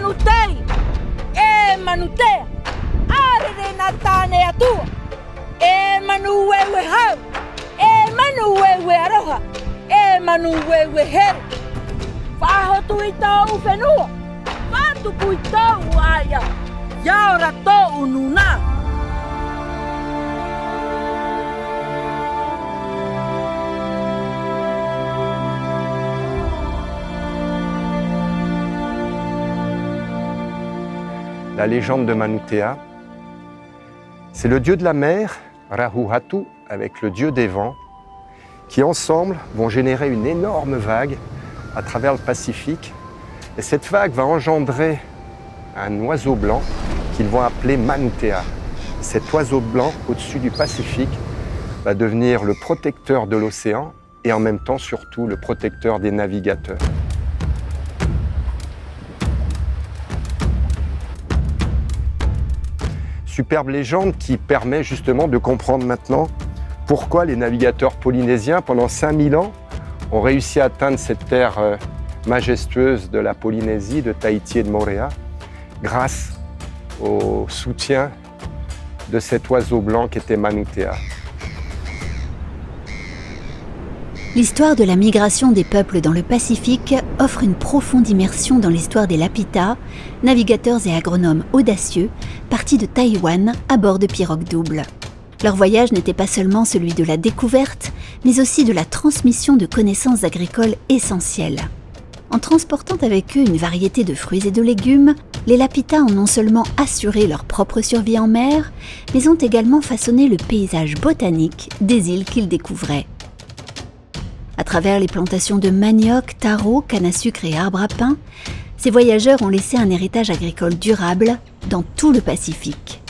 manutei, e manutea, arere na tane atua, e manuewe hau, e manuewe aroha, e manuewe here. Whahotu I tau whenua, whatuku I tau aia, yaora tau nuna. La légende de Manutea, c'est le dieu de la mer, Rahuhatu, avec le dieu des vents, qui ensemble vont générer une énorme vague à travers le Pacifique. Et cette vague va engendrer un oiseau blanc qu'ils vont appeler Manutea. Cet oiseau blanc au-dessus du Pacifique va devenir le protecteur de l'océan et en même temps surtout le protecteur des navigateurs. Superbe légende qui permet justement de comprendre maintenant pourquoi les navigateurs polynésiens, pendant 5000 ans, ont réussi à atteindre cette terre majestueuse de la Polynésie, de Tahiti et de Moorea, grâce au soutien de cet oiseau blanc qui était Manutea. L'histoire de la migration des peuples dans le Pacifique offre une profonde immersion dans l'histoire des Lapita, navigateurs et agronomes audacieux, partis de Taïwan à bord de pirogues doubles. Leur voyage n'était pas seulement celui de la découverte, mais aussi de la transmission de connaissances agricoles essentielles. En transportant avec eux une variété de fruits et de légumes, les Lapita ont non seulement assuré leur propre survie en mer, mais ont également façonné le paysage botanique des îles qu'ils découvraient. À travers les plantations de manioc, taro, canne à sucre et arbres à pain, ces voyageurs ont laissé un héritage agricole durable dans tout le Pacifique.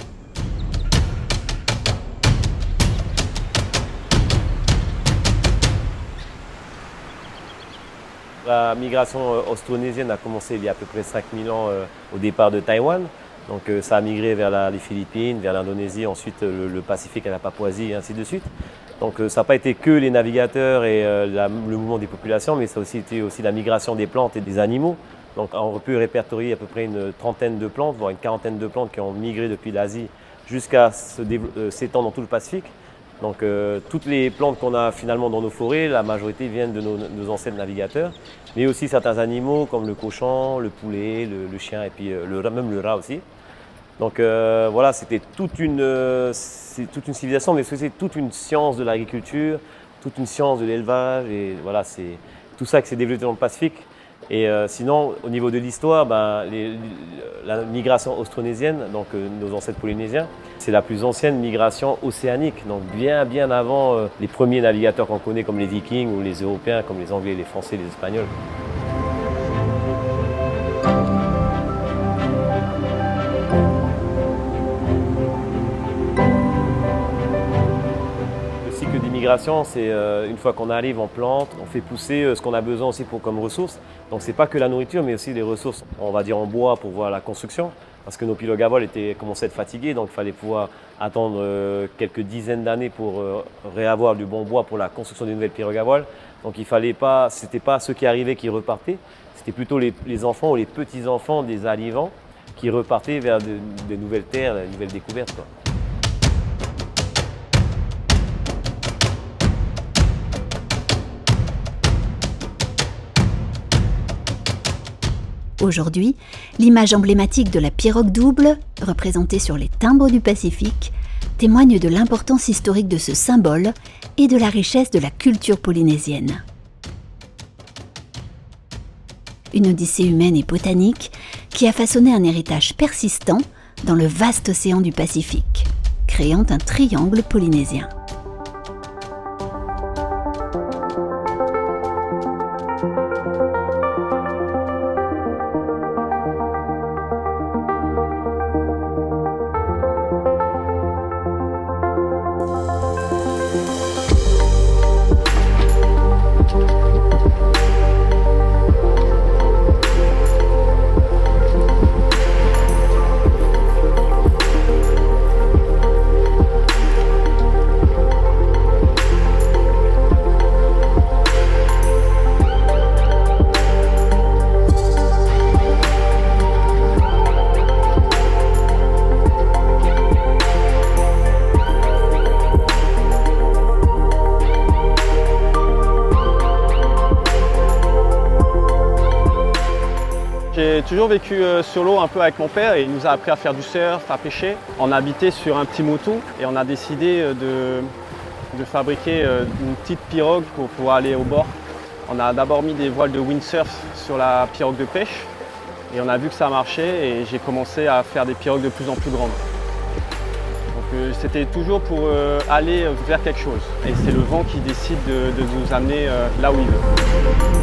La migration austronésienne a commencé il y a à peu près 5000 ans au départ de Taïwan. Donc ça a migré vers les Philippines, vers l'Indonésie, ensuite le Pacifique à la Papouasie et ainsi de suite. Donc ça n'a pas été que les navigateurs et le mouvement des populations, mais ça a aussi été la migration des plantes et des animaux. Donc on peut répertorier à peu près une trentaine de plantes, voire une quarantaine de plantes qui ont migré depuis l'Asie jusqu'à s'étendre dans tout le Pacifique. Donc toutes les plantes qu'on a finalement dans nos forêts, la majorité viennent de nos ancêtres navigateurs, mais aussi certains animaux comme le cochon, le poulet, le chien et puis même le rat aussi. Donc voilà, c'était toute une civilisation, mais c'est toute une science de l'agriculture, toute une science de l'élevage, et voilà, c'est tout ça qui s'est développé dans le Pacifique. Et sinon, au niveau de l'histoire, la migration austronésienne, donc nos ancêtres polynésiens, c'est la plus ancienne migration océanique, donc bien avant les premiers navigateurs qu'on connaît comme les Vikings ou les Européens, comme les Anglais, les Français, les Espagnols. C'est une fois qu'on arrive, on plante, on fait pousser ce qu'on a besoin aussi comme ressources. Donc c'est pas que la nourriture, mais aussi des ressources, on va dire en bois pour voir la construction. Parce que nos pirogues à voile commençaient à être fatigués, donc il fallait pouvoir attendre quelques dizaines d'années pour réavoir du bon bois pour la construction des nouvelles pirogues à voile. Donc il fallait pas, c'était pas ceux qui arrivaient qui repartaient, c'était plutôt les enfants ou les petits-enfants des arrivants qui repartaient vers de nouvelles terres, de nouvelles découvertes, quoi. Aujourd'hui, l'image emblématique de la pirogue double, représentée sur les timbres du Pacifique, témoigne de l'importance historique de ce symbole et de la richesse de la culture polynésienne. Une odyssée humaine et botanique qui a façonné un héritage persistant dans le vaste océan du Pacifique, créant un triangle polynésien. J'ai toujours vécu sur l'eau un peu avec mon père et il nous a appris à faire du surf, à pêcher. On a habité sur un petit motou et on a décidé de fabriquer une petite pirogue pour pouvoir aller au bord. On a d'abord mis des voiles de windsurf sur la pirogue de pêche et on a vu que ça marchait et j'ai commencé à faire des pirogues de plus en plus grandes. Donc c'était toujours pour aller vers quelque chose et c'est le vent qui décide de nous amener là où il veut.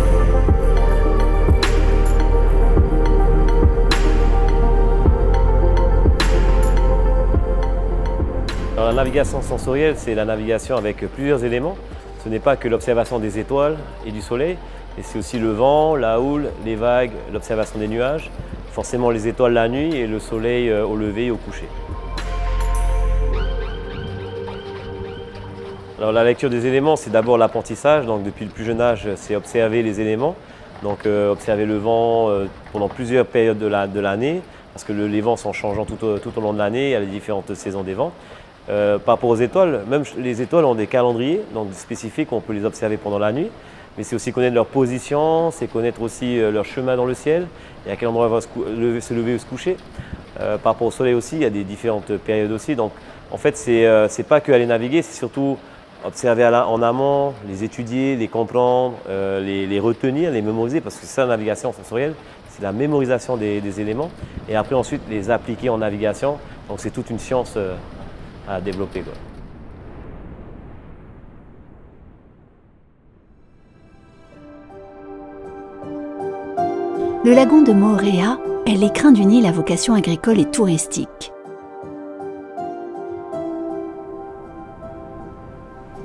Alors, la navigation sensorielle, c'est la navigation avec plusieurs éléments. Ce n'est pas que l'observation des étoiles et du soleil, mais c'est aussi le vent, la houle, les vagues, l'observation des nuages, forcément les étoiles la nuit et le soleil au lever et au coucher. Alors, la lecture des éléments, c'est d'abord l'apprentissage. Donc depuis le plus jeune âge, c'est observer les éléments. Donc observer le vent pendant plusieurs périodes de l'année, parce que les vents sont changeants tout au long de l'année, il y a les différentes saisons des vents. Par rapport aux étoiles, même les étoiles ont des calendriers donc spécifiques, on peut les observer pendant la nuit, mais c'est aussi connaître leur position, c'est connaître aussi leur chemin dans le ciel, et à quel endroit elles vont se lever ou se coucher. Par rapport au soleil aussi, il y a des différentes périodes aussi, donc en fait c'est pas que aller naviguer, c'est surtout observer en amont, les étudier, les comprendre, les retenir, les mémoriser, parce que c'est ça la navigation sensorielle, c'est la mémorisation des éléments, et après ensuite les appliquer en navigation, donc c'est toute une science à développer, quoi. Le lagon de Moorea est l'écrin d'une île à vocation agricole et touristique.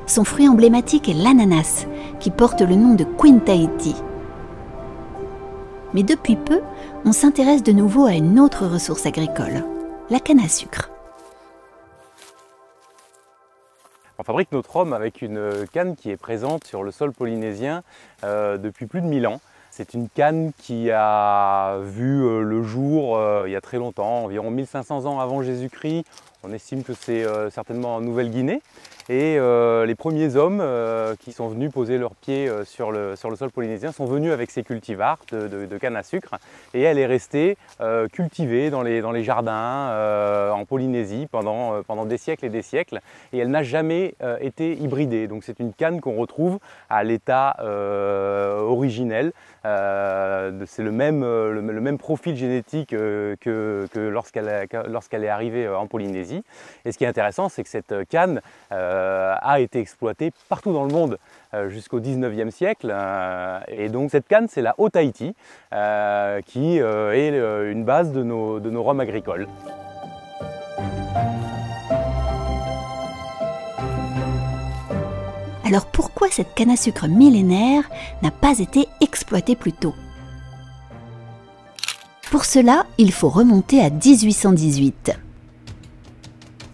Son fruit emblématique est l'ananas, qui porte le nom de Queen Tahiti. Mais depuis peu, on s'intéresse de nouveau à une autre ressource agricole, la canne à sucre. On fabrique notre rhum avec une canne qui est présente sur le sol polynésien depuis plus de 1000 ans. C'est une canne qui a vu le jour il y a très longtemps, environ 1500 ans avant Jésus-Christ. On estime que c'est certainement en Nouvelle-Guinée. Et les premiers hommes qui sont venus poser leurs pieds sur le sol polynésien sont venus avec ces cultivars de canne à sucre. Et elle est restée cultivée dans les jardins en Polynésie pendant des siècles et des siècles. Et elle n'a jamais été hybridée. Donc c'est une canne qu'on retrouve à l'état originel. C'est le même profil génétique que lorsqu'elle est arrivée en Polynésie. Et ce qui est intéressant, c'est que cette canne a été exploitée partout dans le monde jusqu'au 19e siècle. Et donc cette canne, c'est la Haut-Tahiti, qui est une base de nos rhums agricoles. Alors pourquoi cette canne à sucre millénaire n'a pas été exploitée plus tôt? Pour cela, il faut remonter à 1818.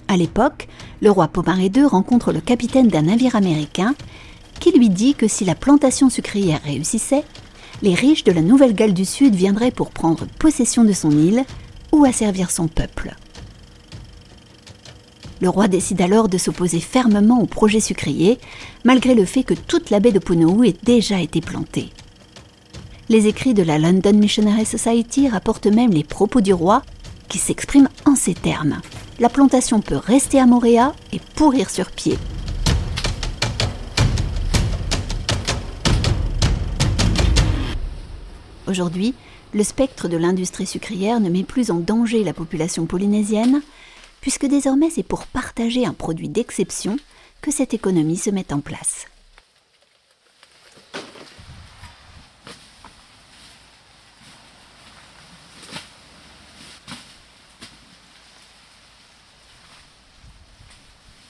À l'époque, le roi Pomaré II rencontre le capitaine d'un navire américain qui lui dit que si la plantation sucrière réussissait, les riches de la Nouvelle-Galles du Sud viendraient pour prendre possession de son île ou asservir son peuple. Le roi décide alors de s'opposer fermement au projet sucrier, malgré le fait que toute la baie de Punouou ait déjà été plantée. Les écrits de la London Missionary Society rapportent même les propos du roi, qui s'expriment en ces termes. La plantation peut rester à Moorea et pourrir sur pied. Aujourd'hui, le spectre de l'industrie sucrière ne met plus en danger la population polynésienne, puisque désormais c'est pour partager un produit d'exception que cette économie se met en place.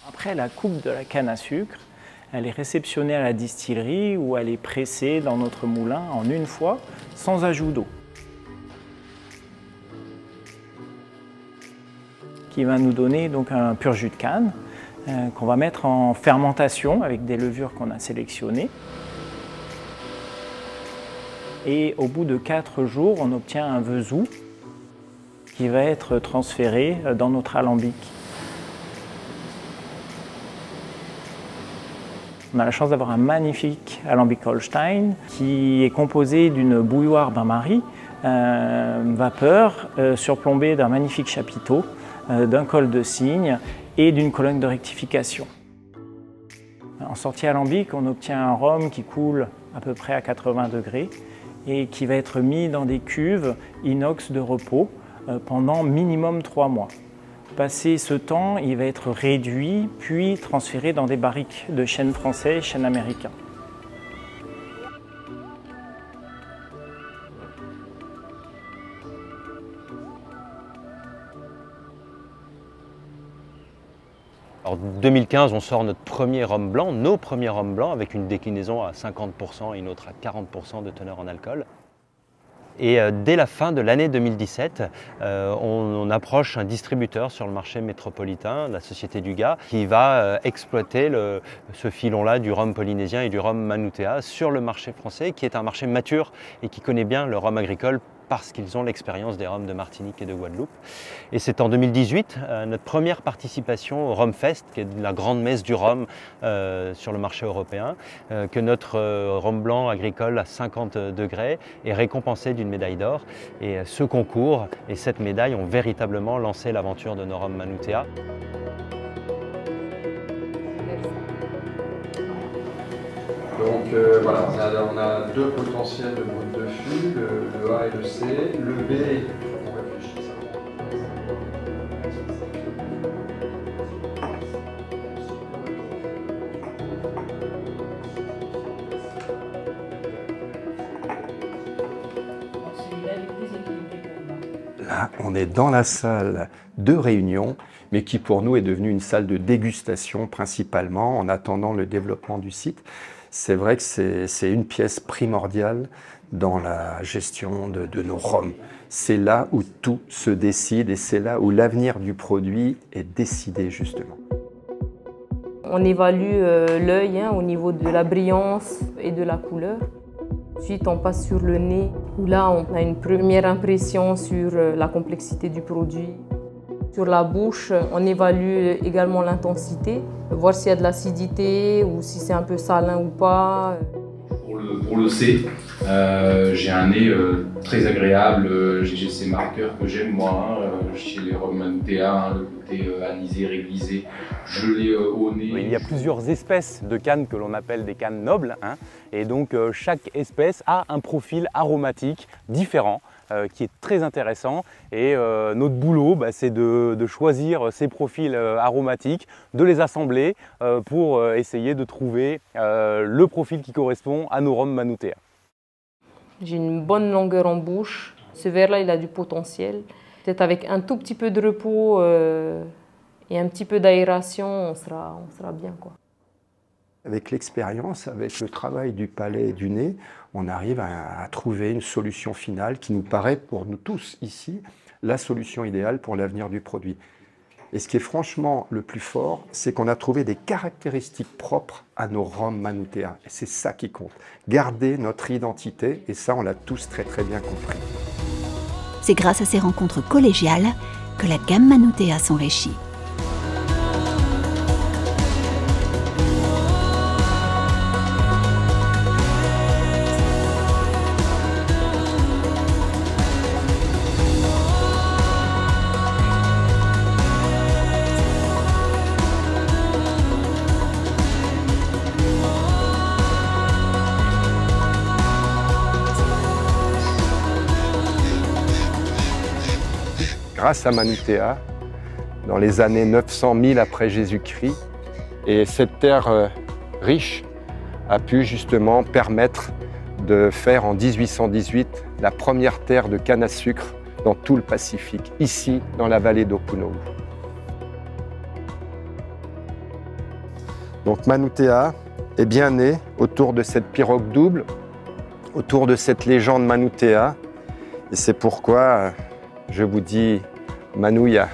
Après la coupe de la canne à sucre, elle est réceptionnée à la distillerie où elle est pressée dans notre moulin en une fois, sans ajout d'eau. Qui va nous donner donc un pur jus de canne qu'on va mettre en fermentation avec des levures qu'on a sélectionnées. Et au bout de 4 jours, on obtient un vesou qui va être transféré dans notre alambic. On a la chance d'avoir un magnifique alambic Holstein qui est composé d'une bouilloire bain-marie, vapeur, surplombée d'un magnifique chapiteau, d'un col de cygne et d'une colonne de rectification. En sortie alambic, on obtient un rhum qui coule à peu près à 80 degrés et qui va être mis dans des cuves inox de repos pendant minimum 3 mois. Passé ce temps, il va être réduit puis transféré dans des barriques de chêne français et chêne américain. En 2015, on sort notre premier rhum blanc, nos premiers rhums blancs, avec une déclinaison à 50% et une autre à 40% de teneur en alcool. Et dès la fin de l'année 2017, on approche un distributeur sur le marché métropolitain, la Société du Gard, qui va exploiter ce filon-là du rhum polynésien et du rhum Manutea sur le marché français, qui est un marché mature et qui connaît bien le rhum agricole parce qu'ils ont l'expérience des rhums de Martinique et de Guadeloupe. Et c'est en 2018, notre première participation au Rhum Fest, qui est la grande messe du rhum sur le marché européen, que notre rhum blanc agricole à 50 degrés est récompensé d'une médaille d'or. Et ce concours et cette médaille ont véritablement lancé l'aventure de nos rhums Manutea. Donc voilà, on a deux potentiels de brut de fût, le A et le C. Le B, on réfléchit ça. Là, on est dans la salle de réunion, mais qui pour nous est devenue une salle de dégustation principalement en attendant le développement du site. C'est vrai que c'est une pièce primordiale dans la gestion de nos rhums. C'est là où tout se décide et c'est là où l'avenir du produit est décidé justement. On évalue l'œil au niveau de la brillance et de la couleur. Ensuite, on passe sur le nez, où là, on a une première impression sur la complexité du produit. Sur la bouche, on évalue également l'intensité, voir s'il y a de l'acidité ou si c'est un peu salin ou pas. Pour le C, j'ai un nez très agréable, j'ai ces marqueurs que j'aime moi, chez les rhums Manutea, le côté anisé, réglissé, gelé au nez. Il y a plusieurs espèces de cannes que l'on appelle des cannes nobles, et donc chaque espèce a un profil aromatique différent. Qui est très intéressant et notre boulot c'est de choisir ces profils aromatiques, de les assembler pour essayer de trouver le profil qui correspond à nos rhums Manutea. J'ai une bonne longueur en bouche, ce verre-là il a du potentiel. Peut-être avec un tout petit peu de repos et un petit peu d'aération, on sera bien, quoi. Avec l'expérience, avec le travail du palais et du nez, on arrive à trouver une solution finale qui nous paraît, pour nous tous ici, la solution idéale pour l'avenir du produit. Et ce qui est franchement le plus fort, c'est qu'on a trouvé des caractéristiques propres à nos rhums Manutea. Et c'est ça qui compte. Garder notre identité, et ça, on l'a tous très très bien compris. C'est grâce à ces rencontres collégiales que la gamme Manutea s'enrichit. Grâce à Manutea, dans les années 900 000 après Jésus-Christ, et cette terre riche a pu justement permettre de faire en 1818 la première terre de canne à sucre dans tout le Pacifique, ici dans la vallée d'Opunohu. Donc Manutea est bien né autour de cette pirogue double, autour de cette légende Manutea, et c'est pourquoi je vous dis Manuia.